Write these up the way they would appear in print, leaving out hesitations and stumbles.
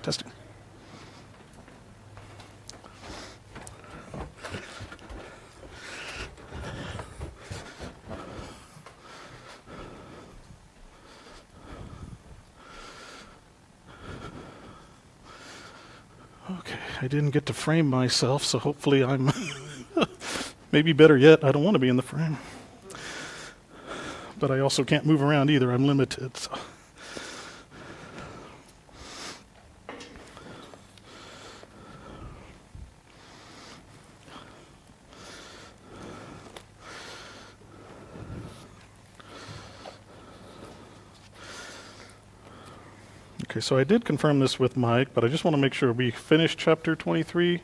Testing. Okay, I didn't get to frame myself, so hopefully I'm, maybe better yet, I don't want to be in the frame. But I also can't move around either, I'm limited. So. Okay, so I did confirm this with Mike, but I just want to make sure we finished chapter 23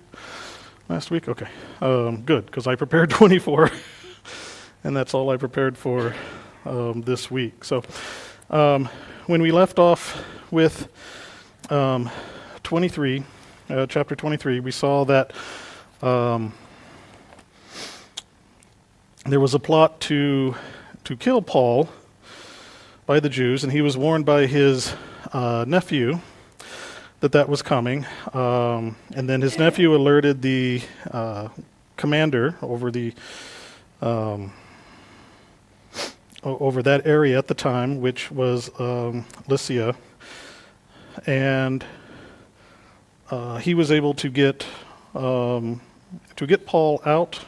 last week. Okay, good, because I prepared 24, and that's all I prepared for this week. So when we left off with 23, chapter 23, we saw that there was a plot to kill Paul by the Jews, and he was warned by his nephew that was coming, and then his nephew alerted the commander over the over that area at the time, which was Lycia, and he was able to get Paul out.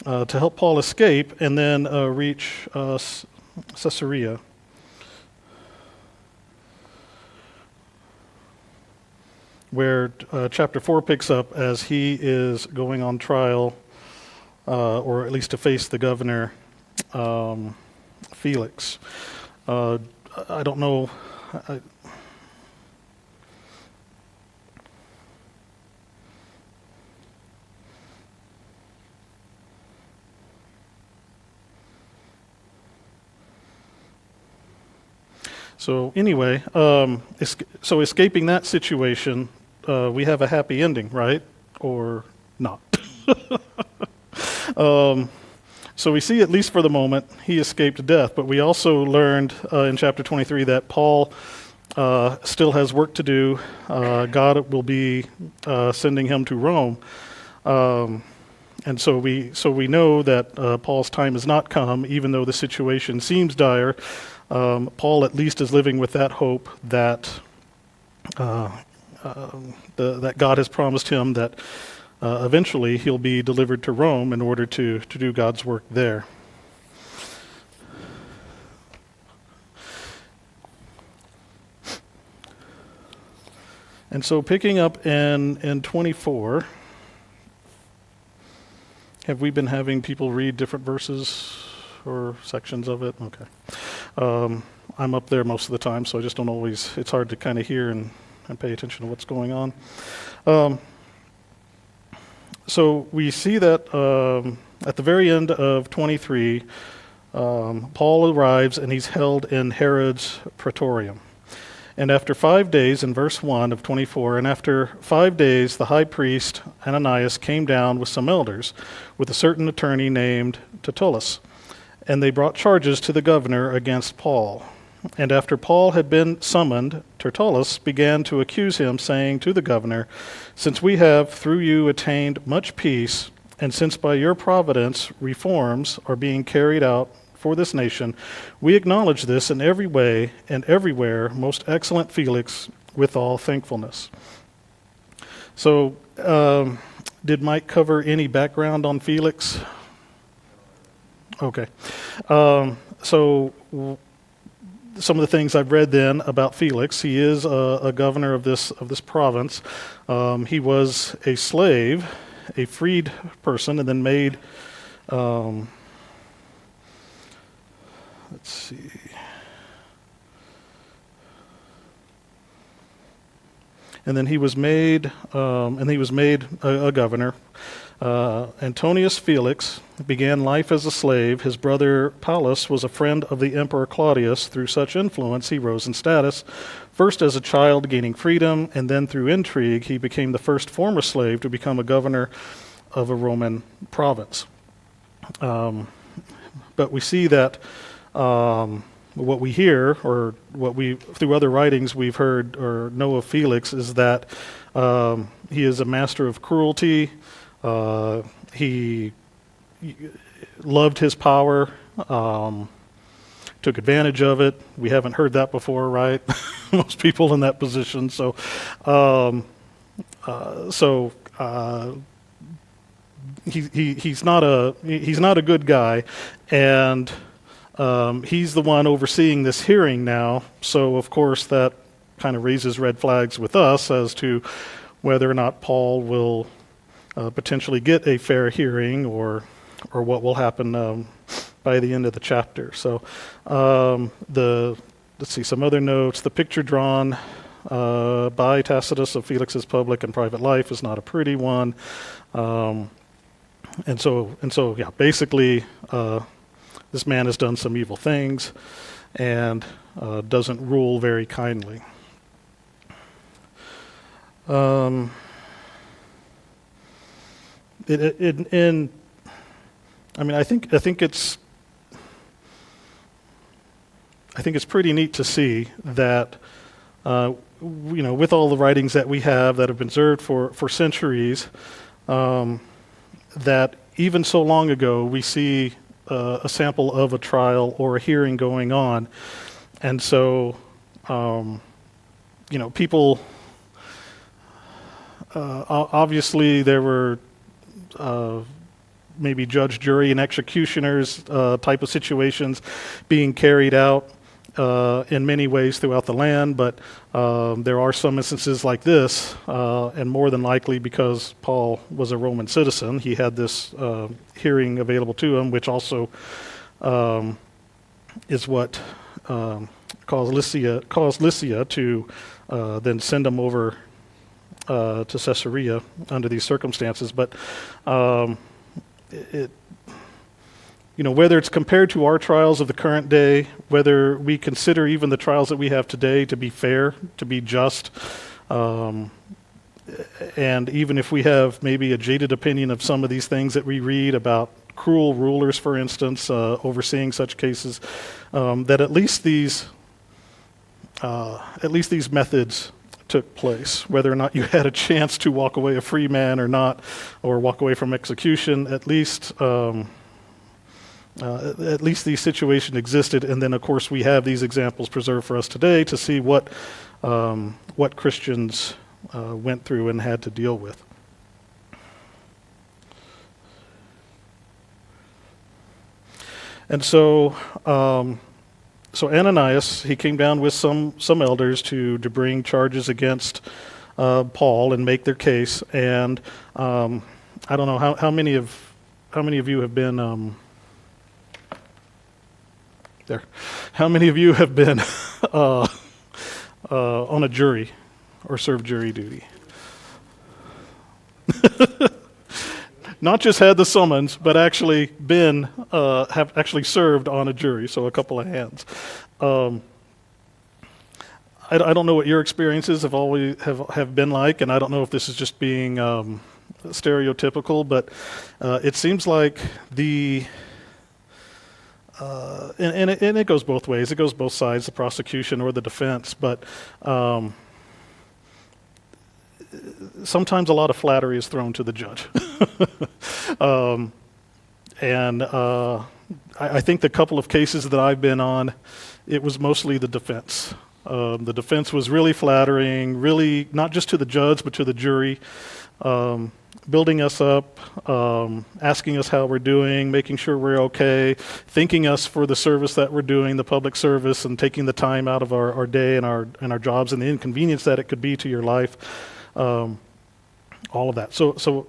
To help Paul escape and then reach Caesarea. Where chapter 4 picks up as he is going on trial, or at least to face the governor, Felix. I don't know. So anyway, so escaping that situation, we have a happy ending, right? Or not? So we see, at least for the moment, he escaped death. But we also learned in chapter 23 that Paul still has work to do. God will be sending him to Rome. And so we know that Paul's time has not come, even though the situation seems dire. Paul at least is living with that hope that that God has promised him that eventually he'll be delivered to Rome in order to do God's work there. And so picking up in 24, have we been having people read different verses or sections of it? Okay. I'm up there most of the time, so I just don't always, it's hard to kind of hear and pay attention to what's going on. So we see that at the very end of 23, Paul arrives and he's held in Herod's praetorium. And after 5 days, in verse 1 of 24, and after 5 days, the high priest Ananias came down with some elders, with a certain attorney named Tertullus. And they brought charges to the governor against Paul. And after Paul had been summoned, Tertullus began to accuse him, saying to the governor, "Since we have through you attained much peace, and since by your providence reforms are being carried out for this nation, we acknowledge this in every way and everywhere, most excellent Felix, with all thankfulness." So, did Mike cover any background on Felix? Okay. So some of the things I've read then about Felix, he is a governor of this province. He was a slave, a freed person, and then made, let's see. And then he was made, a governor. Antonius Felix began life as a slave. His brother Paulus was a friend of the Emperor Claudius. Through such influence, he rose in status, first as a child gaining freedom, and then through intrigue, he became the first former slave to become a governor of a Roman province. But we see that what we hear, or what we, through other writings we've heard or know of Felix, is that he is a master of cruelty. He loved his power, took advantage of it. We haven't heard that before, right? Most people in that position. So, he's not a good guy, and he's the one overseeing this hearing now. So of course that kind of raises red flags with us as to whether or not Paul will potentially get a fair hearing, or what will happen by the end of the chapter. So let's see some other notes. The picture drawn by Tacitus of Felix's public and private life is not a pretty one. And so, yeah, basically, this man has done some evil things and doesn't rule very kindly. I think it's pretty neat to see that with all the writings that we have that have been preserved for centuries, that even so long ago we see a sample of a trial or a hearing going on, and so people obviously there were maybe judge, jury, and executioners type of situations being carried out in many ways throughout the land, but there are some instances like this, and more than likely because Paul was a Roman citizen, he had this hearing available to him, which also is what caused Lycia to then send him over to Caesarea under these circumstances. But whether it's compared to our trials of the current day, whether we consider even the trials that we have today to be fair, to be just, and even if we have maybe a jaded opinion of some of these things that we read about cruel rulers, for instance, overseeing such cases, that at least these methods took place. Whether or not you had a chance to walk away a free man or not, or walk away from execution, at least these situations existed, and then of course we have these examples preserved for us today to see what Christians went through and had to deal with. And so Ananias, he came down with some elders to bring charges against Paul and make their case. And I don't know how many of you have been there. How many of you have been on a jury or served jury duty? Not just had the summons, but actually have actually served on a jury. So a couple of hands. I don't know what your experiences have been like, and I don't know if this is just being stereotypical, but it seems like and it goes both ways. It goes both sides, the prosecution or the defense. But sometimes a lot of flattery is thrown to the judge. I think the couple of cases that I've been on, it was mostly the defense. The defense was really flattering, really not just to the judge, but to the jury, building us up, asking us how we're doing, making sure we're okay, thanking us for the service that we're doing, the public service, and taking the time out of our day and our jobs and the inconvenience that it could be to your life. All of that. So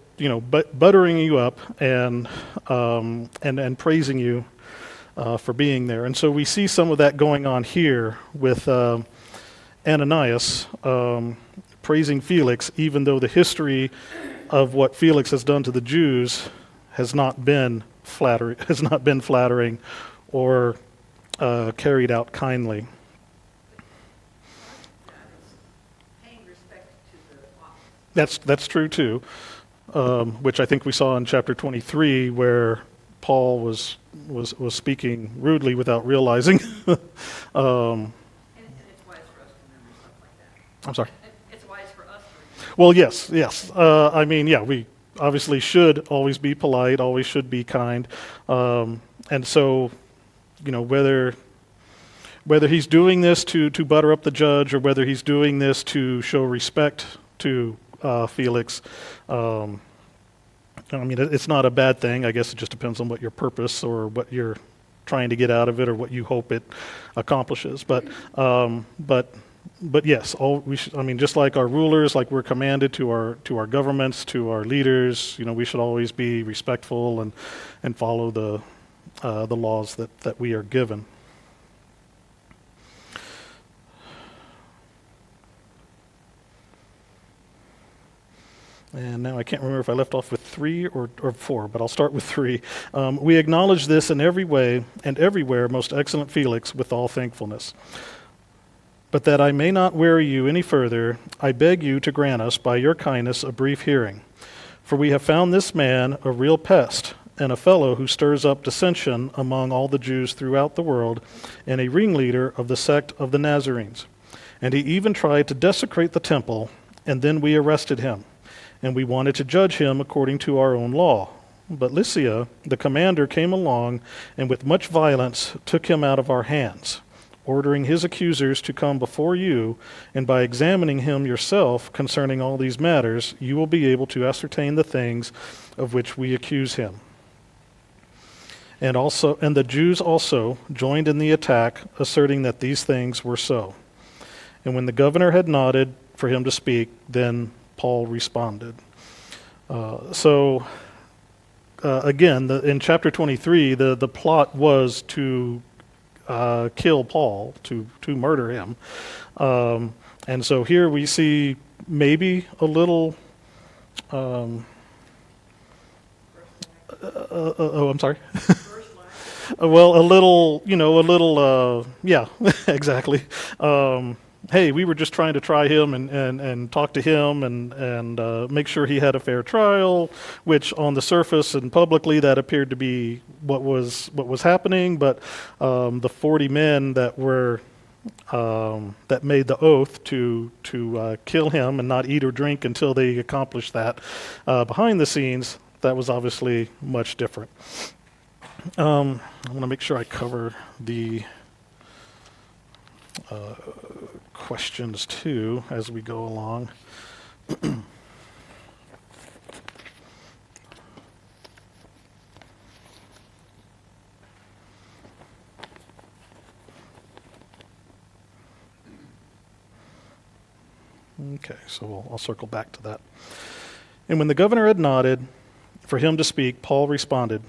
buttering you up and praising you for being there. And so we see some of that going on here with Ananias praising Felix, even though the history of what Felix has done to the Jews has not been flattering or carried out kindly. That's true too, which I think we saw in chapter 23, where Paul was speaking rudely without realizing. And it's wise for us to remember stuff like that. I'm sorry. It's wise for us to remember. Well, yes. I mean, yeah, we obviously should always be polite, always should be kind. And so, whether he's doing this to butter up the judge or whether he's doing this to show respect to Felix, I mean, it's not a bad thing. I guess it just depends on what your purpose or what you're trying to get out of it or what you hope it accomplishes. But yes, I mean, just like our rulers, like we're commanded to our governments, to our leaders, we should always be respectful and follow the laws that we are given. And now I can't remember if I left off with 3 or 4, but I'll start with 3. We acknowledge this in every way and everywhere, most excellent Felix, with all thankfulness. But that I may not weary you any further, I beg you to grant us, by your kindness, a brief hearing. For we have found this man a real pest, and a fellow who stirs up dissension among all the Jews throughout the world, and a ringleader of the sect of the Nazarenes. And he even tried to desecrate the temple, and then we arrested him. And we wanted to judge him according to our own law. But Lysia, the commander, came along and with much violence took him out of our hands, ordering his accusers to come before you, and by examining him yourself concerning all these matters, you will be able to ascertain the things of which we accuse him. And the Jews also joined in the attack, asserting that these things were so. And when the governor had nodded for him to speak, then Paul responded. Again, in chapter 23, the plot was to kill Paul, to murder him. And so here we see maybe a little... I'm sorry. Well, yeah, exactly. Hey, we were just trying to try him and talk to him and make sure he had a fair trial, which on the surface and publicly that appeared to be what was happening. But the 40 men that were that made the oath to kill him and not eat or drink until they accomplished that, behind the scenes, that was obviously much different. I want to make sure I cover the questions too as we go along. Okay, so I'll circle back to that. And when the governor had nodded for him to speak, Paul responded,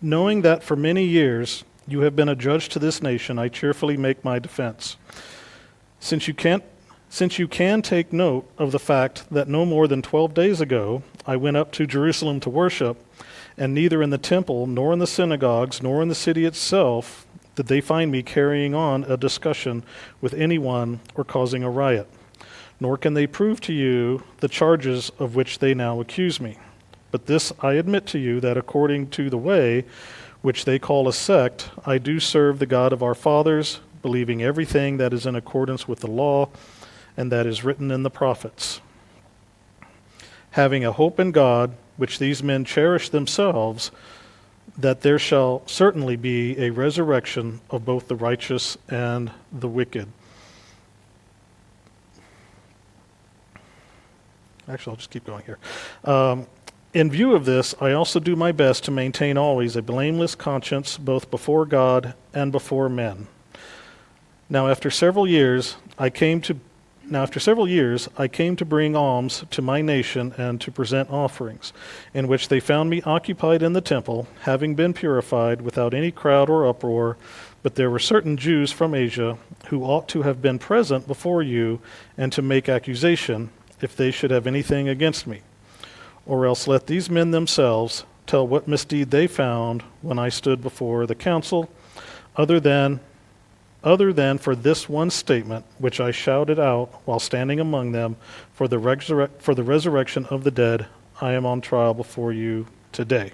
"Knowing that for many years you have been a judge to this nation, I cheerfully make my defense. Since you can take note of the fact that no more than 12 days ago I went up to Jerusalem to worship, and neither in the temple, nor in the synagogues, nor in the city itself did they find me carrying on a discussion with anyone or causing a riot. Nor can they prove to you the charges of which they now accuse me. But this I admit to you, that according to the way which they call a sect, I do serve the God of our fathers, believing everything that is in accordance with the law and that is written in the prophets. Having a hope in God, which these men cherish themselves, that there shall certainly be a resurrection of both the righteous and the wicked." Actually, I'll just keep going here. In view of this, I also do my best to maintain always a blameless conscience, both before God and before men. Now, after several years, I came to bring alms to my nation and to present offerings, in which they found me occupied in the temple, having been purified without any crowd or uproar. But there were certain Jews from Asia who ought to have been present before you and to make accusation, if they should have anything against me. Or else let these men themselves tell what misdeed they found when I stood before the council, other than for this one statement, which I shouted out while standing among them, for the resurrection of the dead, I am on trial before you today.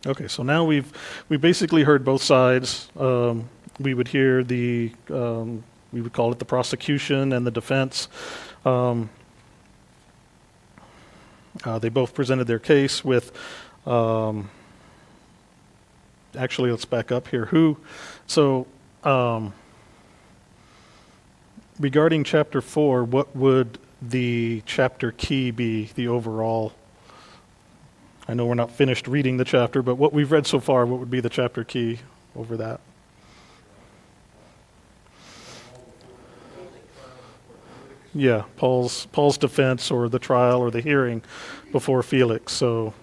Okay, so now we basically heard both sides. We would hear we would call it the prosecution and the defense. They both presented their case with, actually, let's back up here. Regarding chapter 4, what would the chapter key be, the overall? I know we're not finished reading the chapter, but what we've read so far, what would be the chapter key over that? Yeah, Paul's defense or the trial or the hearing before Felix. So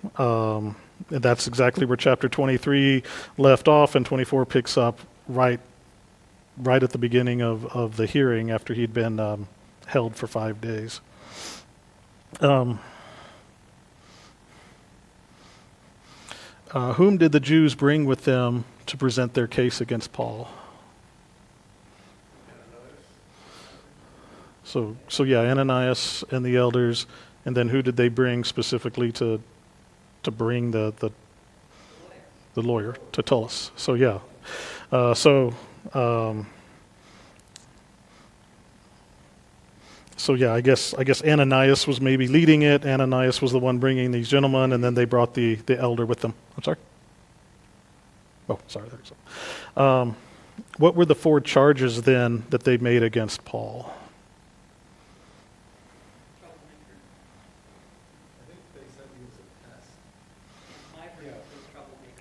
that's exactly where chapter 23 left off, and 24 picks up right at the beginning of the hearing after he'd been held for 5 days. Whom did the Jews bring with them to present their case against Paul? So yeah, Ananias and the elders, and then who did they bring specifically to bring the lawyer, Tertullus? So yeah, so yeah, I guess Ananias was maybe leading it. Ananias was the one bringing these gentlemen, and then they brought the elder with them. I'm sorry. Oh, sorry. There's what were the 4 charges then that they made against Paul?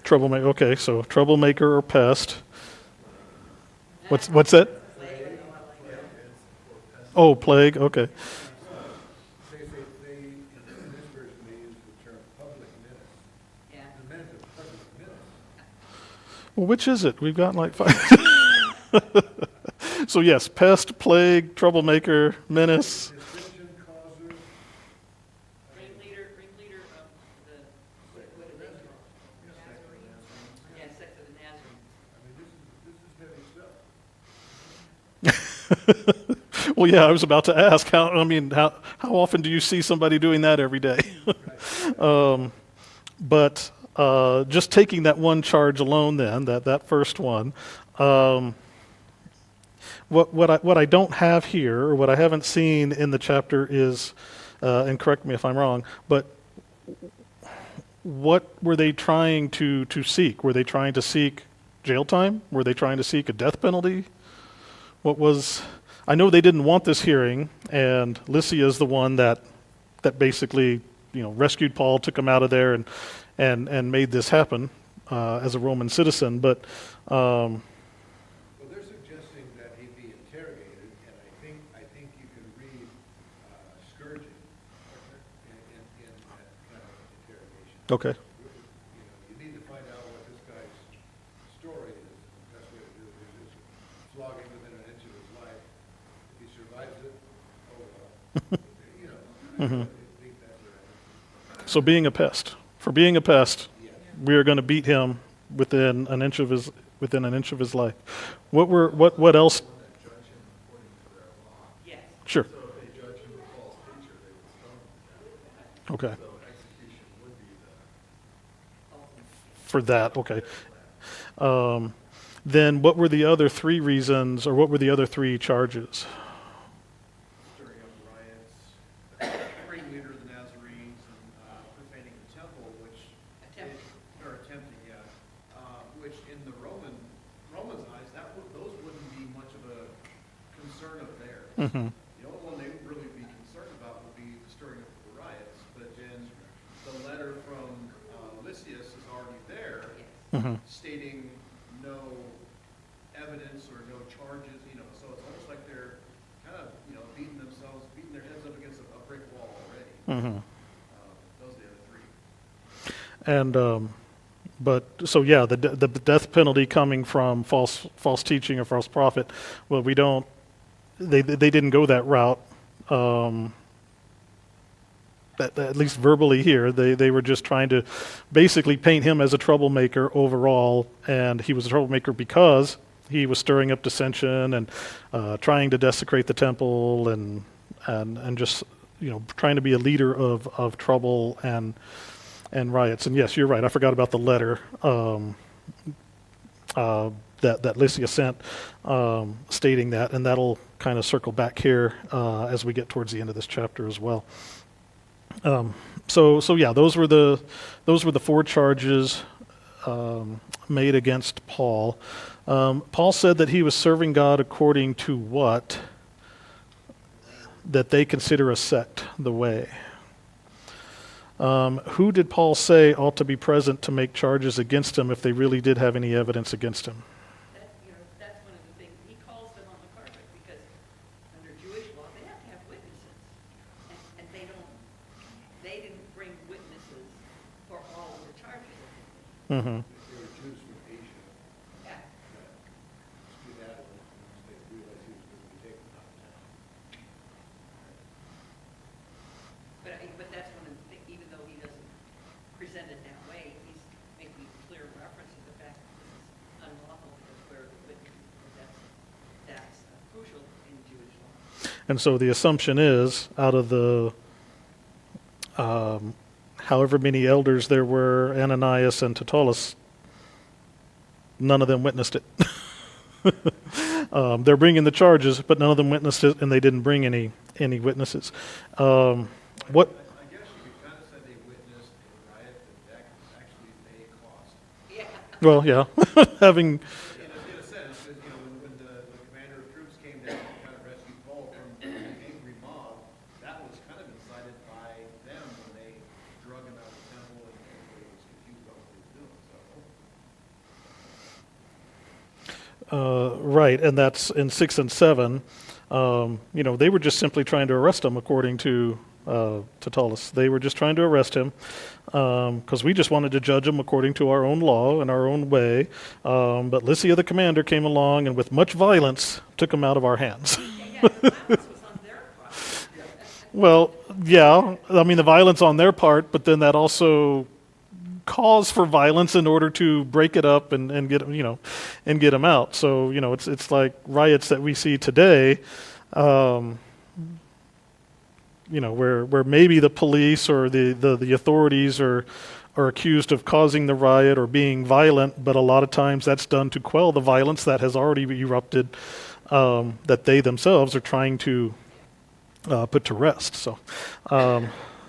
Troublemaker. Okay, so troublemaker or pest. What's that? Oh, plague. Okay. In this version, they use the term public menace. Yeah. The meant of public menace. Well, which is it? We've got like 5. So yes, pest, plague, troublemaker, menace. Dissension causer. Ringleader of the, what did they call it? Nazarenes? Yeah, sect of the Nazarenes. I mean, this is heavy stuff. Well, yeah, I was about to ask how often do you see somebody doing that every day? But just taking that one charge alone, then that first one, what I don't have here, or what I haven't seen in the chapter is, and correct me if I'm wrong, but what were they trying to seek? Were they trying to seek jail time? Were they trying to seek a death penalty? I know they didn't want this hearing, and Lysia is the one that basically, rescued Paul, took him out of there, and made this happen as a Roman citizen. But Well, they're suggesting that he be interrogated, and I think you can read scourging in that kind of interrogation. okay, You need to find out what this guy's story is. The best way to do it is flogging within an inch of his life. If he survives it, oh well. I think that's what so being a pest. For being a pest, we are going to beat him within an inch of his life. What else? Yes. Sure. Okay. For that, okay. Then what were the other 3 reasons, or what were the other 3 charges? Stirring up riots, ringleader of the Nazarenes, and profaning the temple, which attempting, yeah, which in the Romans' eyes, those wouldn't be much of a concern of theirs. Mm-hmm. The only one they would really be concerned about would be the stirring up of the riots. But then the letter from Lysias is already there, Mm-hmm. stating no evidence or no charges. So it's almost like they're kind of beating their heads up against a brick wall already. Mm-hmm. Those are the other 3. And but so yeah, the death penalty coming from false teaching or false prophet. Well, we don't. They didn't go that route. At least verbally here, they were just trying to basically paint him as a troublemaker overall, and he was a troublemaker because he was stirring up dissension and trying to desecrate the temple and just trying to be a leader of trouble and and riots. And yes, you're right. I forgot about the letter that Lysia sent stating that, and that'll kind of circle back here as we get towards the end of this chapter as well. So yeah, those were the 4 charges made against Paul. Paul said that he was serving God according to what? That they consider a sect, the way. Who did Paul say ought to be present to make charges against him if they really did have any evidence against him? That's one of the things, he calls them on the carpet, because under Jewish law, they have to have witnesses. And they didn't bring witnesses for all of the charges. Mm-hmm. There were Jews from Asia Yeah. that skedaddled once they realized he was going to be taken out of town. But that's one of the things, even though he doesn't present it that way, he's making clear reference to the fact that this is unlawful because we're the witnesses, because that's crucial in Jewish law. And so the assumption is, out of the however many elders there were, Ananias and Tertullus, none of them witnessed it. They're bringing the charges, but none of them witnessed it, and they didn't bring any witnesses. What? I guess you could kind of say they witnessed a riot that actually may cost. Yeah. Well, yeah, having. In a sense, because, when the commander of troops came down to kind of rescue Paul from an angry mob, that was kind of incited by them when they drug him out of the temple and everybody was confused about what he was doing, so. Right, and that's in 6 and 7. They were just simply trying to arrest him, according to Tertullus. They were just trying to arrest him because we just wanted to judge him according to our own law and our own way. But Lysia, the commander, came along and with much violence took him out of our hands. Yeah, the violence was on their part. Well, yeah, I mean the violence on their part, but then that also cause for violence in order to break it up and get and get them out. So it's like riots that we see today. Where maybe the police or the authorities are accused of causing the riot or being violent, but a lot of times that's done to quell the violence that has already erupted, that they themselves are trying to put to rest.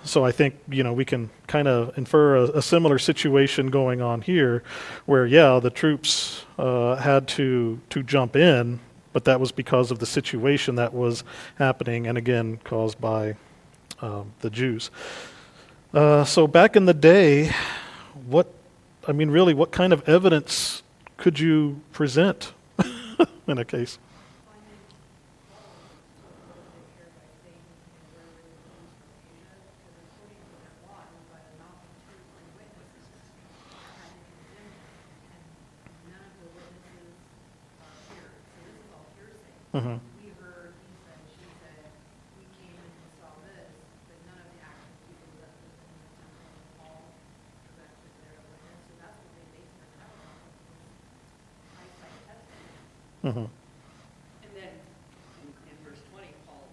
So I think we can kind of infer a similar situation going on here, where the troops had to jump in, but that was because of the situation that was happening, and again caused by the Jews. So back in the day, what kind of evidence could you present in a case? Mm-hmm. We heard, he said, she said, we came and we saw this, but none of the actual people that lived in the temple of Paul was actually there to witness. So that's what they based their trial on, was eyesight testing. Mm-hmm. And then in verse 20, Paul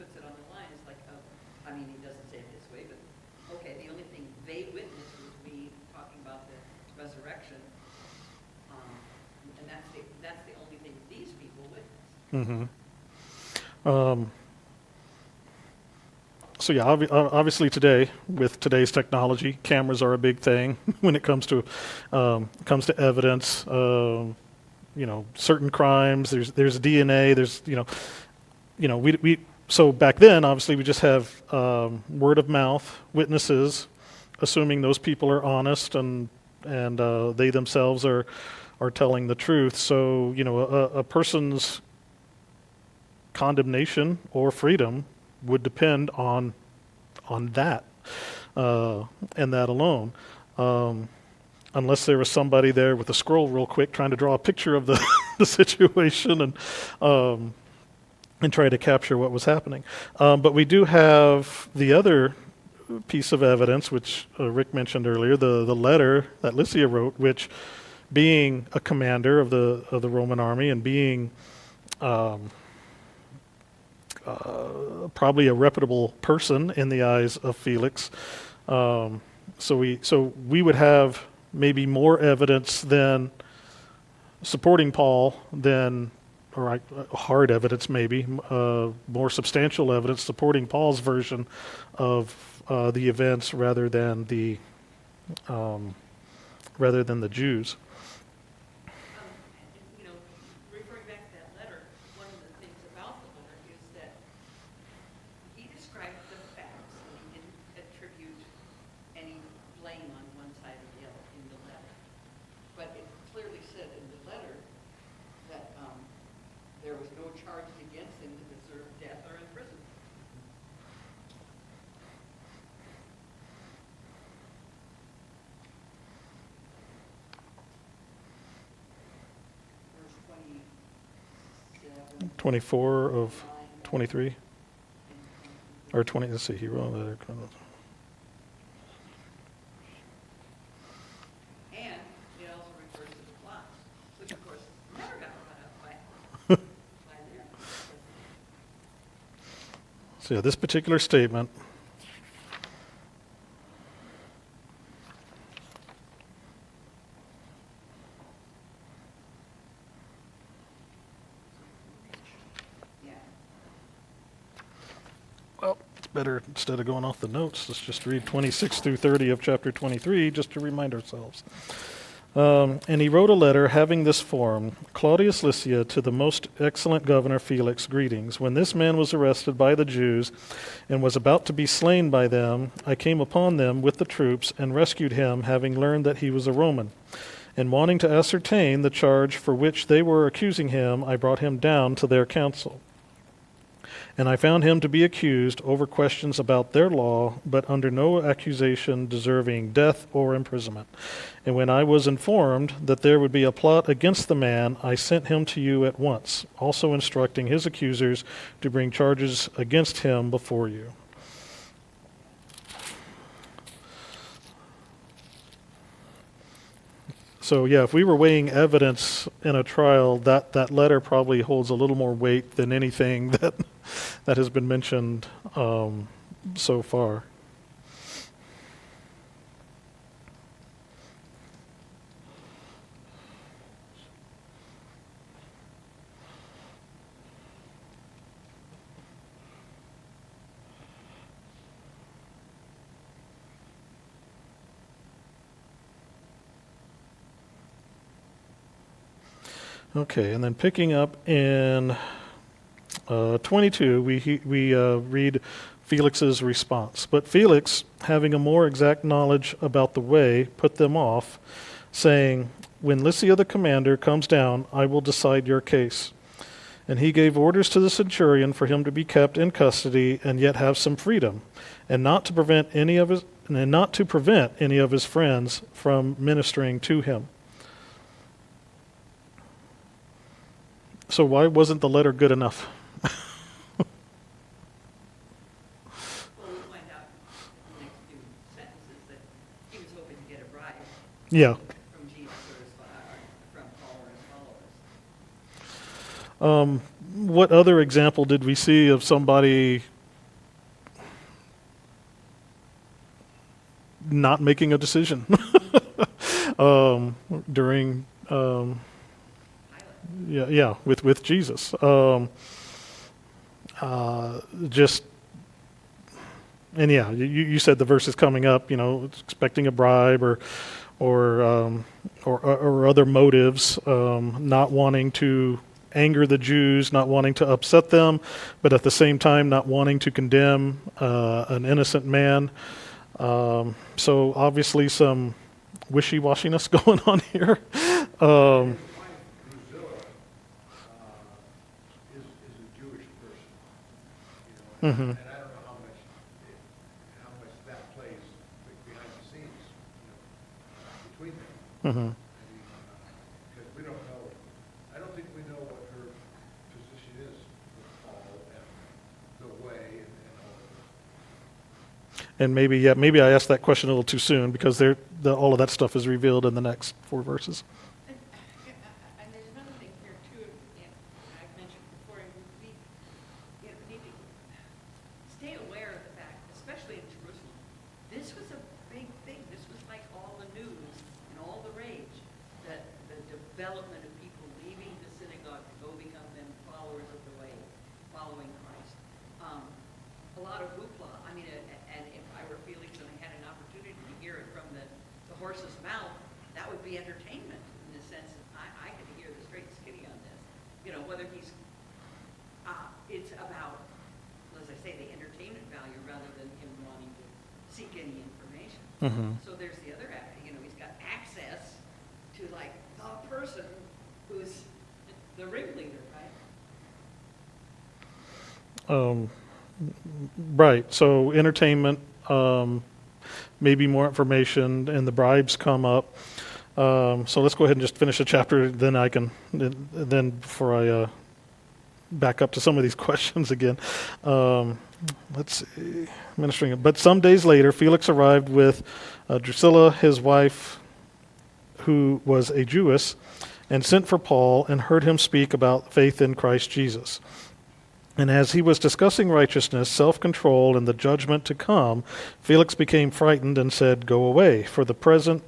puts it on the line. It's like, he doesn't say it this way, but okay, the only thing they witnessed was me talking about the resurrection. And that's the only thing these people witnessed. Mm-hmm. So obviously today, with today's technology, cameras are a big thing when it comes to evidence. Certain crimes. There's DNA. So back then, obviously, we just have word of mouth witnesses, assuming those people are honest and they themselves are telling the truth. So a person's condemnation or freedom would depend on that and that alone, unless there was somebody there with a scroll real quick trying to draw a picture of the situation and try to capture what was happening. But we do have the other piece of evidence, which Rick mentioned earlier, the letter that Lysia wrote, which, being a commander of the Roman army and being probably a reputable person in the eyes of Felix, So we would have maybe more evidence than supporting Paul than, or hard evidence maybe, more substantial evidence supporting Paul's version of the events rather than the Jews. And, you know, referring back to that letter, one of the things about the letter is that he described the facts, and he didn't attribute any blame on one side or the other in the letter. But it clearly said in the letter that there was no charge against him to deserve death or imprisonment. Verse 27. 24 of 9, 23 and or 20. Let's see. He wrote a letter. And it also refers to the plots, which of course never got brought up by there. So yeah, this particular statement. Yeah. Well, it's better instead of going off the notes, let's just read 26 through 30 of chapter 23 just to remind ourselves. And he wrote a letter having this form: Claudius Lycia, to the most excellent governor Felix, greetings. When this man was arrested by the Jews and was about to be slain by them, I came upon them with the troops and rescued him, having learned that he was a Roman. And wanting to ascertain the charge for which they were accusing him, I brought him down to their council. And I found him to be accused over questions about their law, but under no accusation deserving death or imprisonment. And when I was informed that there would be a plot against the man, I sent him to you at once, also instructing his accusers to bring charges against him before you. So yeah, if we were weighing evidence in a trial, that letter probably holds a little more weight than anything that has been mentioned so far. Okay, and then picking up in 22, we read Felix's response. But Felix, having a more exact knowledge about the way, put them off, saying, When Lycia the commander comes down, I will decide your case. And he gave orders to the centurion for him to be kept in custody and yet have some freedom, and not to prevent any of his friends from ministering to him. So why wasn't the letter good enough? Well, we'll find out in the next few sentences that he was hoping to get a bribe Yeah. from Jesus or from Paul or his followers. What other example did we see of somebody not making a decision during with Jesus? You said the verse is coming up, expecting a bribe or other motives, not wanting to anger the Jews, not wanting to upset them, but at the same time not wanting to condemn an innocent man. So obviously some wishy-washiness going on here. Drusilla is a Jewish person, Mhm. and I don't know how much that plays behind the scenes, between them. Mhm. Because we don't know, I don't think we know what her position is with Paul and the way and all of this. And maybe I asked that question a little too soon because all of that stuff is revealed in the next 4 verses. And there's another thing here too, I've mentioned before, we need to stay aware of the fact, especially in Jerusalem, this was a big thing. lot of hoopla. I mean, and if I were Felix and I had an opportunity to hear it from the horse's mouth, that would be entertainment in the sense that I could hear the straight skinny on this. You know, whether he's, it's about, as I say, the entertainment value rather than him wanting to seek any information. Mhm. So there's the other, you know, he's got access to like the person who's the ringleader, right? Right. So entertainment, maybe more information, and the bribes come up. So let's go ahead and just finish the chapter. Then I can, then before I back up to some of these questions again. Let's see, ministering. But some days later, Felix arrived with Drusilla, his wife, who was a Jewess, and sent for Paul and heard him speak about faith in Christ Jesus. And as he was discussing righteousness, self-control, and the judgment to come, Felix became frightened and said, "Go away from the present,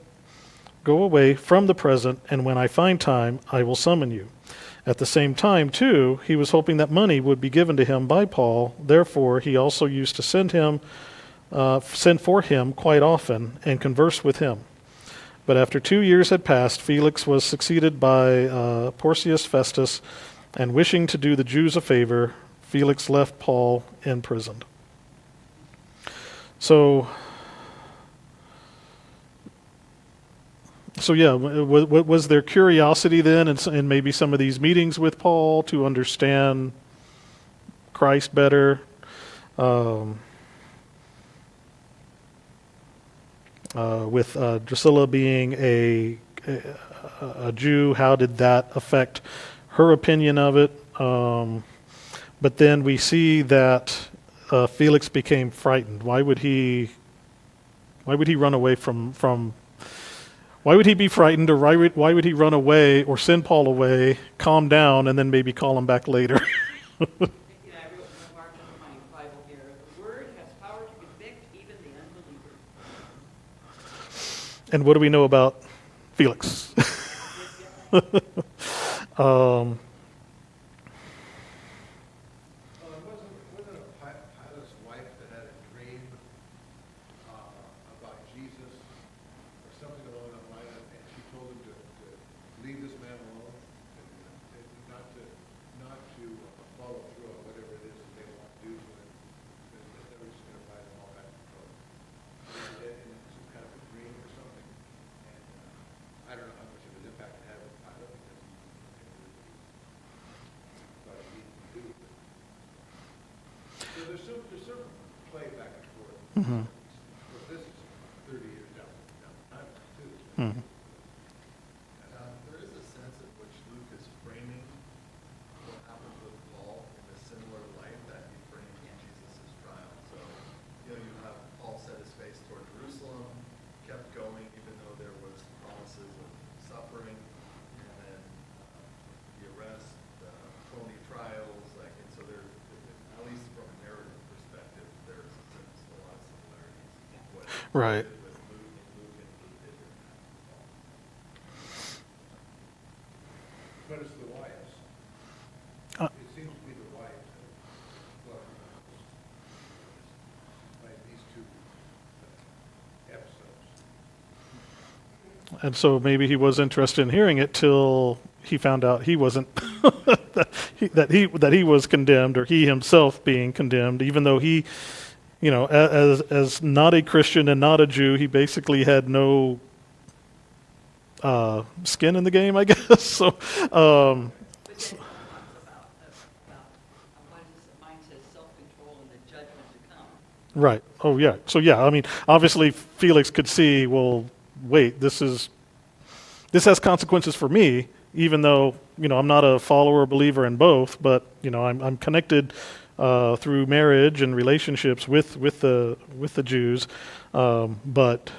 and when I find time, I will summon you." At the same time, too, he was hoping that money would be given to him by Paul. Therefore, he also used to send for him quite often and converse with him. But after 2 years had passed, Felix was succeeded by Porcius Festus, and wishing to do the Jews a favor, Felix left Paul imprisoned. So yeah, was there curiosity then in maybe some of these meetings with Paul to understand Christ better? With Drusilla being a Jew, how did that affect her opinion of it? But then we see that Felix became frightened. Why would he run away from? Why would he be frightened, or why would he run away or send Paul away, calm down, and then maybe call him back later? Yeah, I wrote a mark on my Bible here. The word has power to convict even the unbeliever. And what do we know about Felix? Well, it wasn't a Pilate's wife that had a dream about Jesus or something along that line, and she told him to leave this man alone and not to follow through on whatever it is that they want to do to him, because they were just going to invite them all back to trouble. And some kind of a dream or something. And I don't know how much of an impact it had on Pilate, because he thought he needed to do with it. So there's some play back and forth. Mhm. But this is 30 years down the time, too. Mhm. There is a sense in which Luke is framing what happened with Paul in a similar light that he framed Jesus' trial. So, you have Paul set his face toward Jerusalem, kept going even though there was promises of suffering, and then the arrest, phony trials, and so there's, at least from a narrative perspective, there's a lot of similarities. What Right. with Luke and Luke did with Paul. But it's the wives. Uh, It seems to be the wives that, like these two episodes. And so maybe he was interested in hearing it till he found out he wasn't, that he was condemned, or he himself being condemned, even though he, as not a Christian and not a Jew, he basically had no skin in the game, I guess. So, But then it talks about mine says self-control and the judgment to come. right. Oh, yeah. So, yeah, I mean, obviously Felix could see, well, wait, this has consequences for me, even though, I'm not a follower or believer in both, but, I'm connected through marriage and relationships with the Jews. What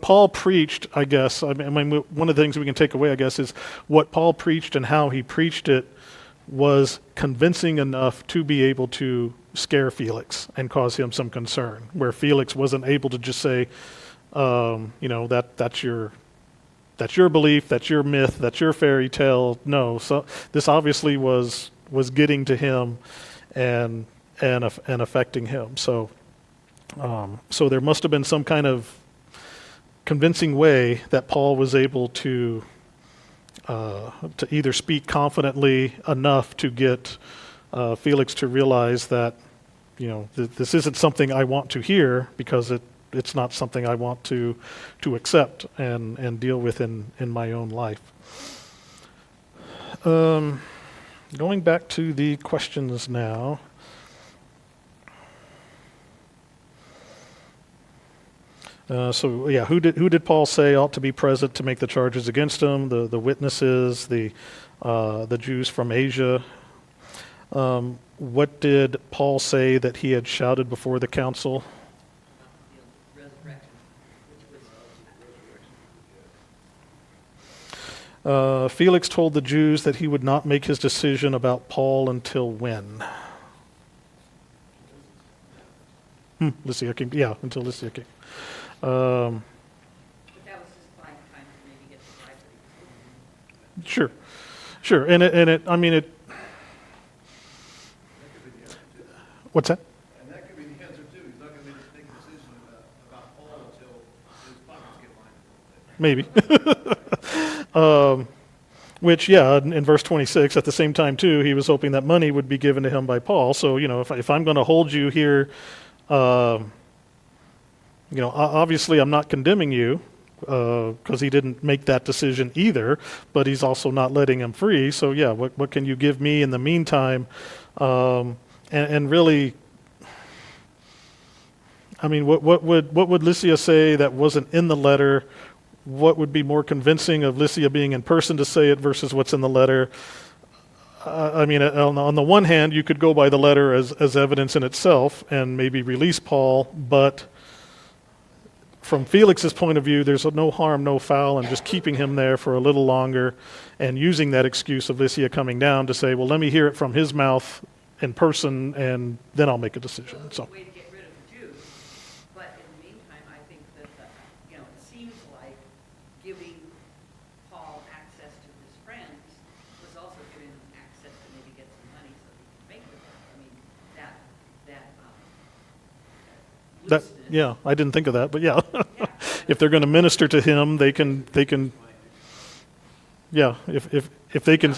Paul preached, I guess, I mean, one of the things we can take away, I guess, is what Paul preached and how he preached it was convincing enough to be able to scare Felix and cause him some concern, where Felix wasn't able to just say, that's your belief, that's your myth, that's your fairy tale. No, so this obviously was was getting to him and affecting him. So so there must have been some kind of convincing way that Paul was able to either speak confidently enough to get Felix to realize that, this isn't something I want to hear, because it's not something I want to accept and deal with in my own life. Going back to the questions now. Who did Paul say ought to be present to make the charges against him? The witnesses, the Jews from Asia. What did Paul say that he had shouted before the council? The resurrection, which was Felix told the Jews that he would not make his decision about Paul until when? Lycia came. Yeah, until Lycia came. but that was just buying time to maybe get the bride that he was Sure, and it. What's that? And that could be the answer too. He's not gonna make a decision about Paul until his pockets get lined a little bit. Maybe. Which, yeah, in verse 26, at the same time, too, he was hoping that money would be given to him by Paul. So, if I'm going to hold you here, obviously I'm not condemning you, because he didn't make that decision either, but he's also not letting him free. So, yeah, what can you give me in the meantime? And really, I mean, what would Lycia say that wasn't in the letter? What would be more convincing of Lycia being in person to say it versus what's in the letter? On the one hand, you could go by the letter as evidence in itself and maybe release Paul, but from Felix's point of view, there's no harm, no foul in just keeping him there for a little longer and using that excuse of Lycia coming down to say, well, let me hear it from his mouth in person, and then I'll make a decision. So. a way to get rid of the Jews. But in the meantime, I think that, it seems like giving Paul access to his friends was also giving him access to maybe get some money so he could make the deal. I mean, looseness. I didn't think of that, but yeah. Yeah. If they're going to minister to him, they can, yeah, if they can,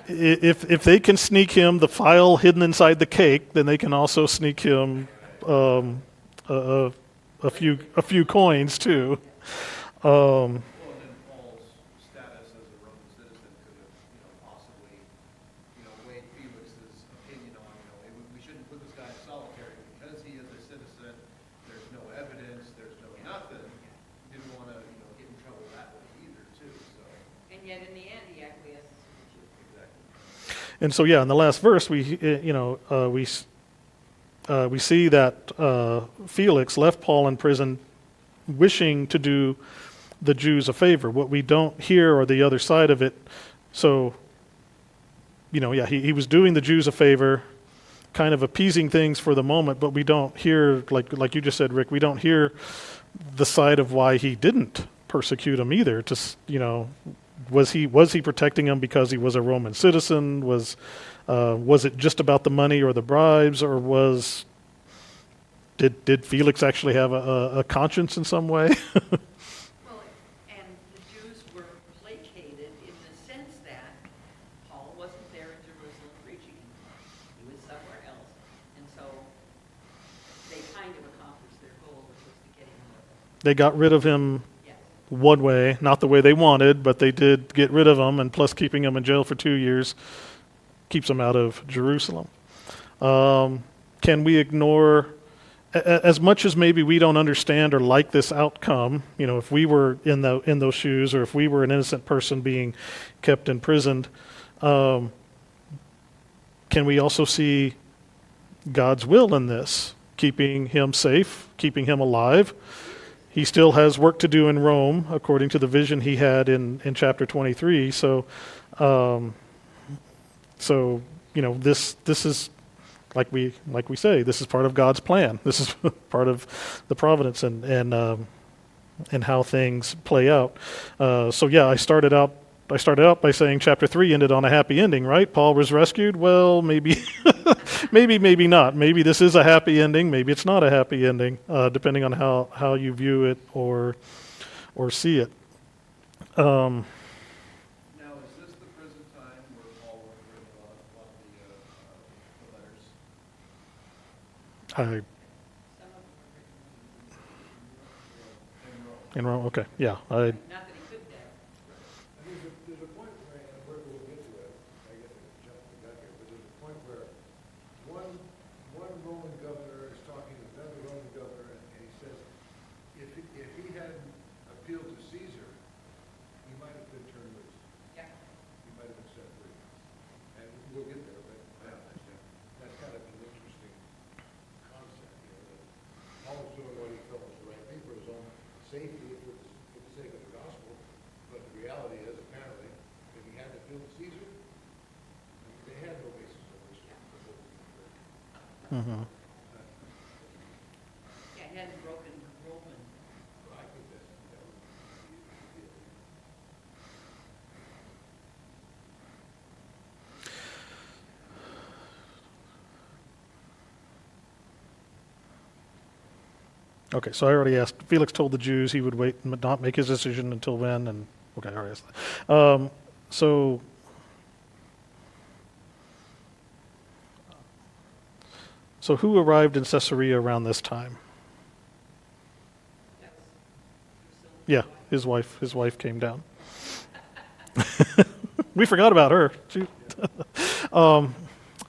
if they can sneak him the file hidden inside the cake, then they can also sneak him a few coins too. Well, and then Paul's status as a Roman citizen could have, possibly, weighed Felix's opinion on, we shouldn't put this guy in solitary because he is a citizen. There's no evidence. There's no nothing. Didn't want to, get in trouble that way either, too. So And yet, in the end, he acquiesces to the Jews. exactly. And so, yeah, in the last verse, we see that Felix left Paul in prison wishing to do the Jews a favor. What we don't hear or the other side of it. So, he was doing the Jews a favor, kind of appeasing things for the moment, but we don't hear, like you just said, Rick, we don't hear the side of why he didn't persecute him either. Was he protecting him because he was a Roman citizen? Was it just about the money or the bribes, or did Felix actually have a conscience in some way? Well, and the Jews were placated in the sense that Paul wasn't there in Jerusalem preaching anymore. He was somewhere else. And so they kind of accomplished their goal, which was to get him out of it. They got rid of him Yes. one way, not the way they wanted, but they did get rid of him, and plus keeping him in jail for 2 years keeps him out of Jerusalem. Can we ignore, as much as maybe we don't understand or like this outcome, if we were in those shoes, or if we were an innocent person being kept imprisoned, can we also see God's will in this, keeping him safe, keeping him alive? He still has work to do in Rome, according to the vision he had in chapter 23. So, this is like we say, this is part of God's plan. This is part of the providence, and how things play out. So yeah, I started out by saying chapter 3 ended on a happy ending, right? Paul was rescued. Well, maybe, maybe not. Maybe this is a happy ending. Maybe it's not a happy ending, depending on how you view it or see it. Now, is this the present time where Paul would have written a lot of the letters? I Some of them In in Rome? Rome. Okay, yeah. I are written, not that he couldn't have. And there's a point where, and we'll get to it, I guess I jumped the gun here, but there's a point where one Roman governor is talking to another Roman governor, and he says, if he hadn't appealed to Caesar, he might have been turned loose. Yeah. He might have been set free. And we'll get there, but that's kind of an interesting concept, you know, that Paul was doing what he felt was the right thing for his own safety, for the sake of the gospel, but the reality is, apparently, if he had to appeal to Caesar, I mean, they had no basis on which to hold him free. mhm. Yeah, he hadn't broken Roman. I think that would be a Okay, so I already asked. Felix told the Jews he would wait and not make his decision until when, and okay, I already asked that. So who arrived in Caesarea around this time? That was Priscilla's Yeah, wife. his wife came down. We forgot about her.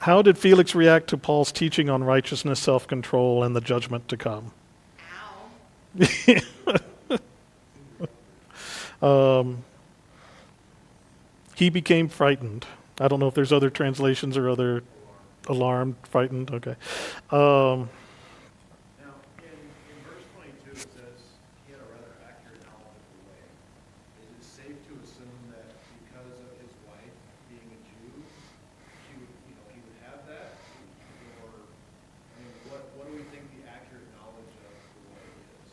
How did Felix react to Paul's teaching on righteousness, self-control, and the judgment to come? Ow. He became frightened. I don't know if there's other translations or other alarmed, frightened. Okay. Now, in verse 22, it says he had a rather accurate knowledge of the way. Is it safe to assume that because of his wife being a Jew, he would have that? Or, I mean, what do we think the accurate knowledge of the way is?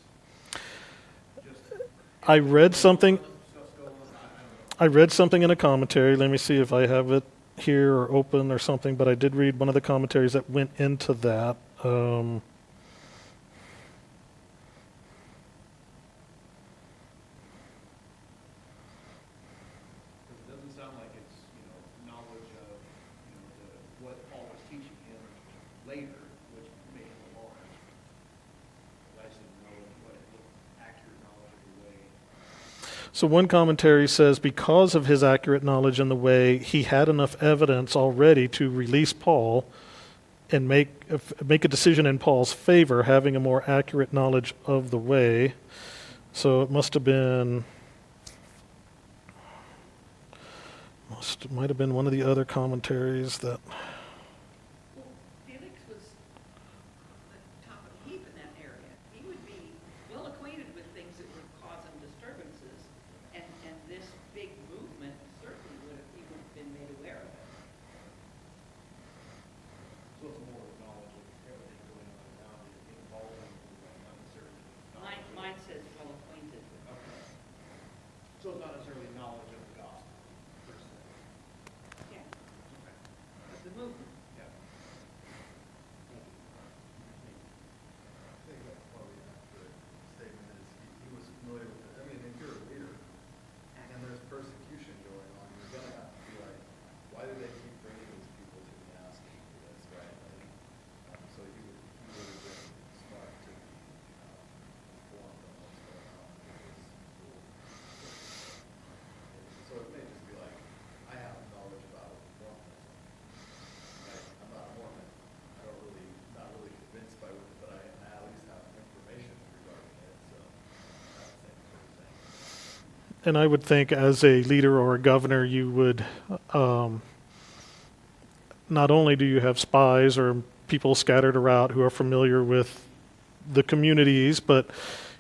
Just I read something. stuff stolen, I don't know. I read something in a commentary. Let me see if I have it here or open or something. But I did read one of the commentaries that went into that. Because it doesn't sound like it's, knowledge of, what Paul was teaching him later, which made him alarmed. I just didn't know what accurate knowledge of the way. So one commentary says because of his accurate knowledge in the way, he had enough evidence already to release Paul and make a decision in Paul's favor, having a more accurate knowledge of the way. So it might have been one of the other commentaries that. Well, Felix was the top of the heap in that area. He would be well acquainted with things that would cause him disturbances, and this big movement certainly he would have been made aware of it. So it's more knowledge of everything going on around it, involving, not necessarily. Mine says well acquainted. Okay. So it's not necessarily knowledge of the gospel, per se. Yeah, Okay. of the movement. Yeah. I think that's probably an accurate statement is he was familiar with it. I mean, if you're a leader and there's persecution going on, you're gonna have to be like, why do they keep bringing these people to me asking for this, right? So he would have been smart to be informed on what's going on with this rule. So it may just be like, I have knowledge about Mormonism. Like, I'm not a Mormon. I don't really, not really convinced by it, but I at least have information regarding it, so that's the same sort of thing. And I would think as a leader or a governor, you would, not only do you have spies or people scattered around who are familiar with the communities, but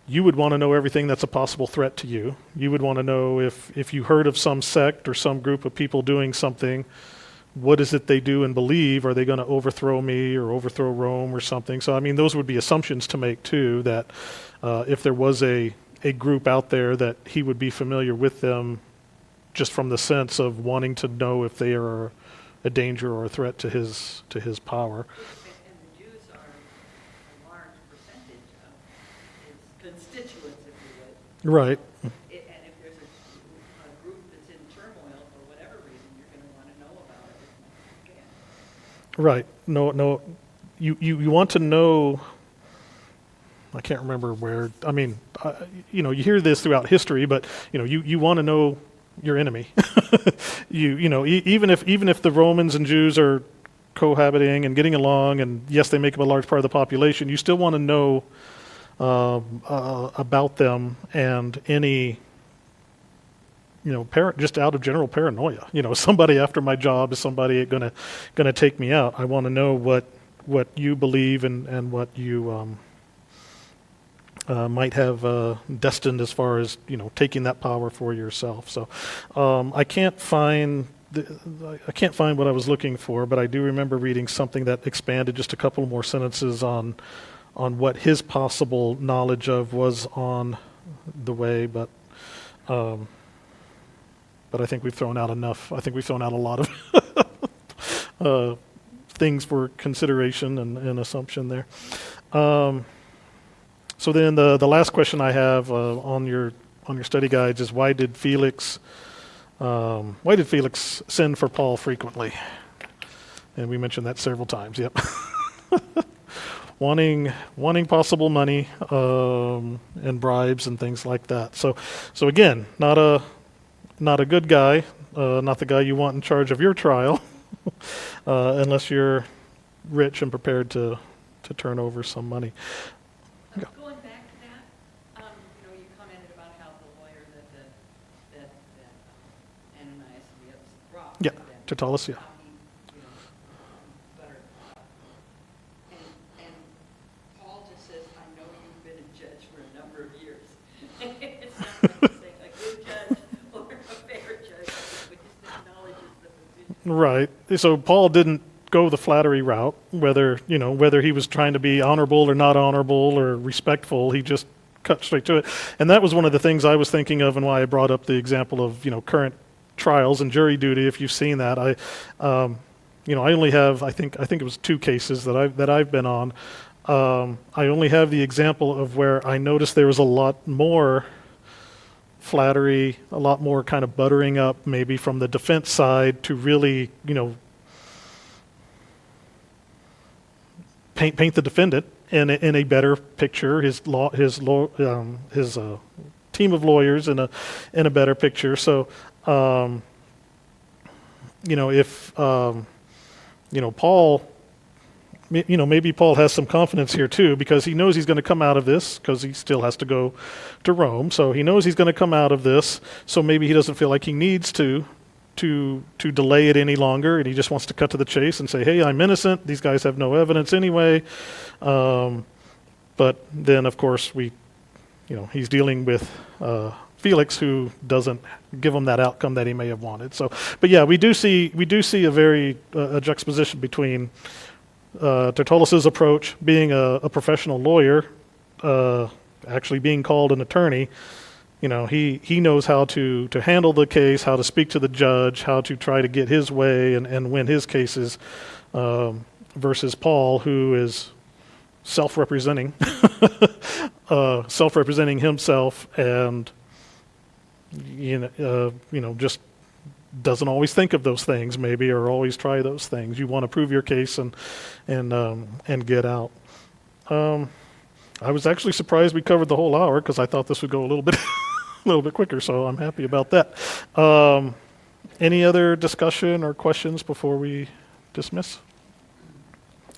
you would want to know everything that's a possible threat to you. You would want to know if you heard of some sect or some group of people doing something, what is it they do and believe? Are they going to overthrow me or overthrow Rome or something? So, I mean, those would be assumptions to make too, that if there was a a group out there that he would be familiar with them just from the sense of wanting to know if they are a danger or a threat to his power. And the Jews are a large percentage of his constituents, if you would. Right. And if there's a group that's in turmoil for whatever reason, you're going to want to know about it as much as you can. Right. No. You want to know. I can't remember where. I mean, you hear this throughout history, but you want to know your enemy. Even if the Romans and Jews are cohabiting and getting along, and yes, they make up a large part of the population, you still want to know about them and any. Just out of general paranoia. Somebody after my job, is somebody gonna take me out? I want to know what you believe and what you might have destined as far as taking that power for yourself. So I can't find what I was looking for, but I do remember reading something that expanded just a couple more sentences on what his possible knowledge of was on the way, but I think we've thrown out enough. I think we've thrown out a lot of things for consideration and assumption there. So then the last question I have on your study guides is why did Felix send for Paul frequently? And we mentioned that several times. Yep. wanting possible money and bribes and things like that. So again, not a good guy, not the guy you want in charge of your trial, unless you're rich and prepared to turn over some money. Going back to that, you commented about how the lawyer that Ananias and the others brought. Yeah, them, Tertullus, yeah. how he, buttered it up. And Paul just says, I know you've been a judge for a number of years. It's not like he's saying a good judge or a fair judge, but just acknowledges the position. Right. So Paul didn't go the flattery route, whether he was trying to be honorable or not honorable or respectful. He just cut straight to it. And that was one of the things I was thinking of and why I brought up the example of, current trials and jury duty. If you've seen that, I only have, I think it was 2 cases that I've been on. I only have the example of where I noticed there was a lot more flattery, a lot more kind of buttering up maybe from the defense side to really, paint the defendant in a better picture, his team of lawyers in a better picture. So, if Paul, maybe Paul has some confidence here too, because he knows he's going to come out of this, because he still has to go to Rome. So he knows he's going to come out of this. So maybe he doesn't feel like he needs to delay it any longer, and he just wants to cut to the chase and say, hey, I'm innocent. These guys have no evidence anyway. But then, of course, he's dealing with Felix, who doesn't give him that outcome that he may have wanted. So, but yeah, we do see a very a juxtaposition between Tertullus's approach, being a professional lawyer, actually being called an attorney. He knows how to handle the case, how to speak to the judge, how to try to get his way and win his cases, versus Paul, who is self-representing himself, and just doesn't always think of those things, maybe, or always try those things. You want to prove your case and get out. I was actually surprised we covered the whole hour, because I thought this would go a little bit quicker, so I'm happy about that. Any other discussion or questions before we dismiss?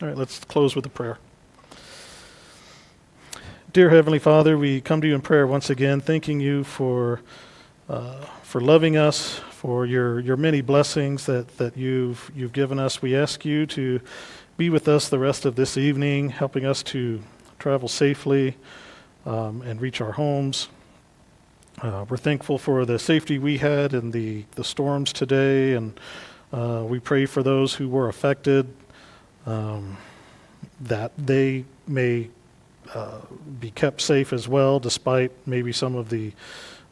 All right, let's close with a prayer. Dear Heavenly Father, we come to you in prayer once again, thanking you for loving us, for your many blessings that you've given us. We ask you to be with us the rest of this evening, helping us to travel safely and reach our homes. We're thankful for the safety we had in the storms today, and we pray for those who were affected, that they may be kept safe as well, despite maybe some of the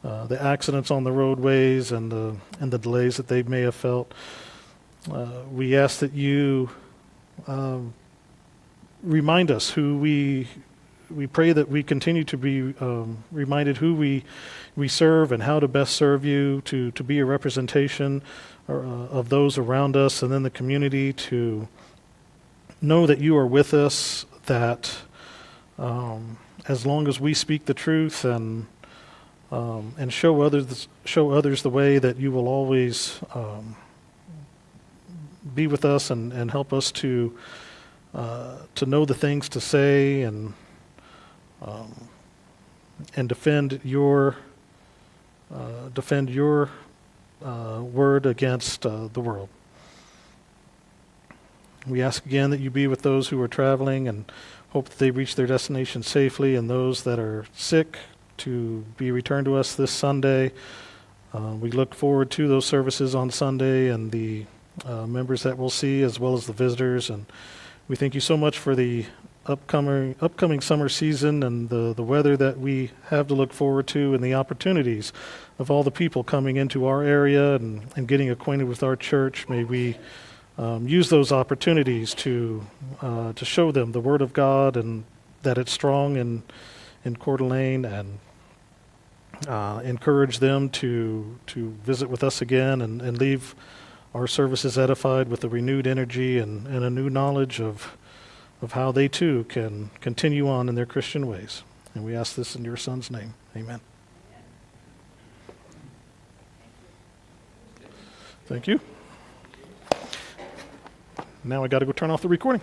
accidents on the roadways and the delays that they may have felt. We ask that you remind us who we pray that we continue to be reminded who we serve and how to best serve you, to be a representation of those around us and then the community, to know that you are with us, that as long as we speak the truth and show others the way, that you will always be with us and help us to know the things to say and defend your word against the world. We ask again that you be with those who are traveling and hope that they reach their destination safely, and those that are sick to be returned to us this Sunday. We look forward to those services on Sunday and the members that we'll see, as well as the visitors. And we thank you so much for the upcoming summer season and the weather that we have to look forward to, and the opportunities of all the people coming into our area and getting acquainted with our church. May we use those opportunities to show them the Word of God, and that it's strong in Coeur d'Alene, and encourage them to visit with us again and leave our services edified with a renewed energy and a new knowledge of how they too can continue on in their Christian ways. And we ask this in your Son's name. Amen. Thank you. Now I got to go turn off the recording.